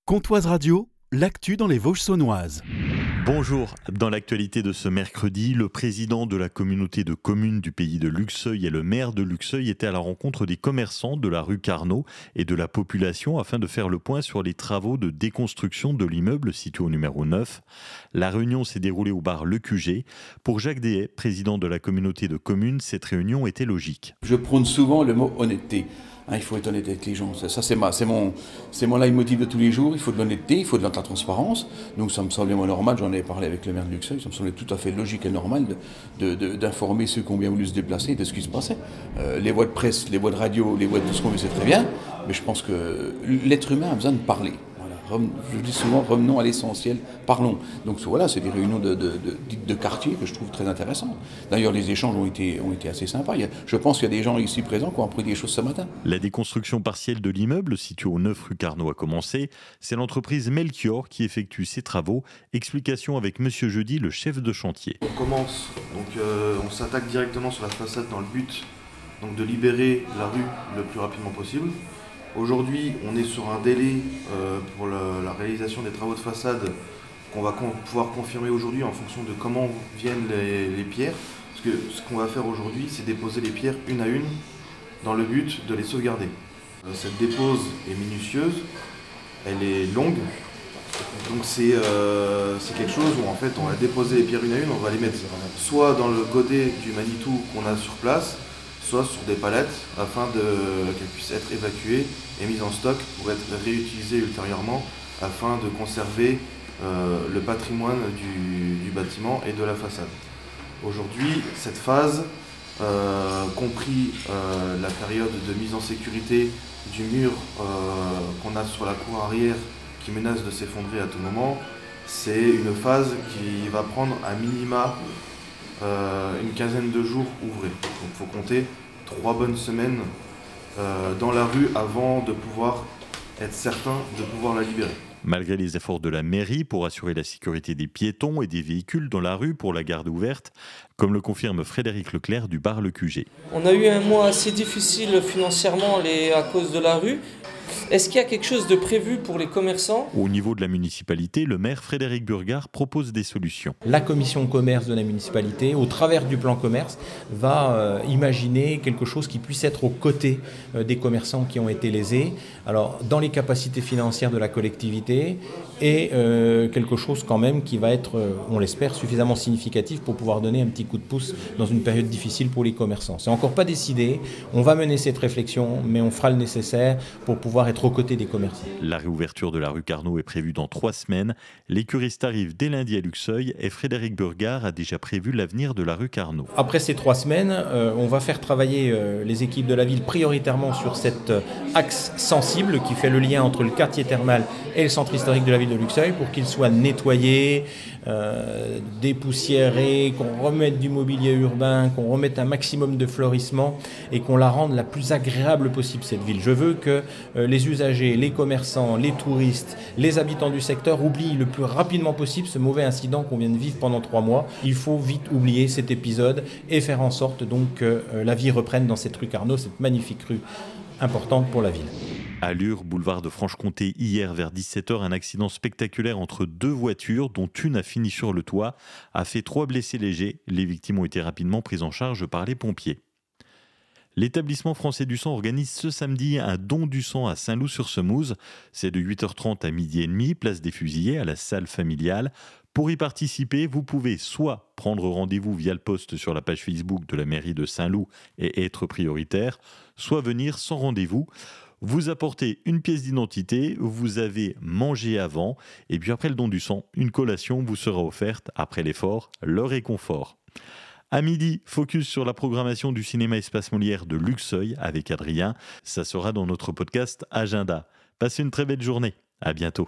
Comtoise Radio, l'actu dans les Vosges saunoises. Bonjour, dans l'actualité de ce mercredi, le président de la communauté de communes du pays de Luxeuil et le maire de Luxeuil étaient à la rencontre des commerçants de la rue Carnot et de la population afin de faire le point sur les travaux de déconstruction de l'immeuble situé au numéro 9. La réunion s'est déroulée au bar Le QG. Pour Jacques Dehay, président de la communauté de communes, cette réunion était logique. Je prône souvent le mot honnêteté. Il faut être honnête avec les gens. Ça c'est mon leitmotiv de tous les jours. Il faut de l'honnêteté, il faut de la transparence. Donc ça me semblait normal, j'en avais parlé avec le maire de Luxeuil, ça me semblait tout à fait logique et normal d'informer ceux qui ont bien voulu se déplacer de ce qui se passait. Les voix de presse, les voix de radio, les voix de tout ce qu'on veut, c'est très bien. Mais je pense que l'être humain a besoin de parler. Je dis souvent, revenons à l'essentiel, parlons. Donc voilà, c'est des réunions de quartier que je trouve très intéressantes. D'ailleurs, les échanges ont été assez sympas. Je pense qu'il y a des gens ici présents qui ont appris des choses ce matin. La déconstruction partielle de l'immeuble situé au 9 rue Carnot a commencé. C'est l'entreprise Melchior qui effectue ces travaux. Explication avec Monsieur Jeudi, le chef de chantier. On commence, on s'attaque directement sur la façade dans le but de libérer la rue le plus rapidement possible. Aujourd'hui, on est sur un délai pour la réalisation des travaux de façade qu'on va pouvoir confirmer aujourd'hui en fonction de comment viennent les pierres. Parce que ce qu'on va faire aujourd'hui, c'est déposer les pierres une à une dans le but de les sauvegarder. Cette dépose est minutieuse, elle est longue, donc c'est quelque chose où en fait on va déposer les pierres une à une, on va les mettre soit dans le godet du Manitou qu'on a sur place, soit sur des palettes afin qu'elles puissent être évacuées et mises en stock pour être réutilisées ultérieurement afin de conserver le patrimoine du bâtiment et de la façade. Aujourd'hui, cette phase, compris la période de mise en sécurité du mur qu'on a sur la cour arrière qui menace de s'effondrer à tout moment, c'est une phase qui va prendre à minima une quinzaine de jours ouvrés. Donc il faut compter 3 bonnes semaines dans la rue avant de pouvoir être certain de pouvoir la libérer. Malgré les efforts de la mairie pour assurer la sécurité des piétons et des véhicules dans la rue pour la garde ouverte, comme le confirme Frédéric Leclerc du bar Le QG. On a eu un mois assez difficile financièrement à cause de la rue. Est-ce qu'il y a quelque chose de prévu pour les commerçants ? Au niveau de la municipalité, le maire Frédéric Burgard propose des solutions. La commission commerce de la municipalité, au travers du plan commerce, va imaginer quelque chose qui puisse être aux côtés des commerçants qui ont été lésés. Alors, dans les capacités financières de la collectivité et quelque chose quand même qui va être, on l'espère, suffisamment significatif pour pouvoir donner un petit coup de pouce dans une période difficile pour les commerçants. C'est encore pas décidé, on va mener cette réflexion, mais on fera le nécessaire pour pouvoir être aux côtés des commerçants. La réouverture de la rue Carnot est prévue dans 3 semaines. Les curistes arrivent dès lundi à Luxeuil et Frédéric Burgard a déjà prévu l'avenir de la rue Carnot. Après ces 3 semaines, on va faire travailler les équipes de la ville prioritairement sur cet axe sensible qui fait le lien entre le quartier thermal et le centre historique de la ville de Luxeuil pour qu'il soit nettoyé, dépoussiéré, qu'on remette du mobilier urbain, qu'on remette un maximum de florissement et qu'on la rende la plus agréable possible cette ville. Je veux que les usagers, les commerçants, les touristes, les habitants du secteur oublient le plus rapidement possible ce mauvais incident qu'on vient de vivre pendant 3 mois. Il faut vite oublier cet épisode et faire en sorte donc que la vie reprenne dans cette rue Carnot, cette magnifique rue importante pour la ville. À Lure, boulevard de Franche-Comté, hier vers 17h, un accident spectaculaire entre 2 voitures, dont une a fini sur le toit, a fait 3 blessés légers. Les victimes ont été rapidement prises en charge par les pompiers. L'établissement français du sang organise ce samedi un don du sang à Saint-Loup-sur-Semouse. C'est de 8h30 à 12h30, place des Fusillés, à la salle familiale. Pour y participer, vous pouvez soit prendre rendez-vous via le post sur la page Facebook de la mairie de Saint-Loup et être prioritaire, soit venir sans rendez-vous. Vous apportez une pièce d'identité, vous avez mangé avant, et puis après le don du sang, une collation vous sera offerte après l'effort, le réconfort. À midi, focus sur la programmation du cinéma Espace Molière de Luxeuil avec Adrien. Ça sera dans notre podcast Agenda. Passez une très belle journée. À bientôt.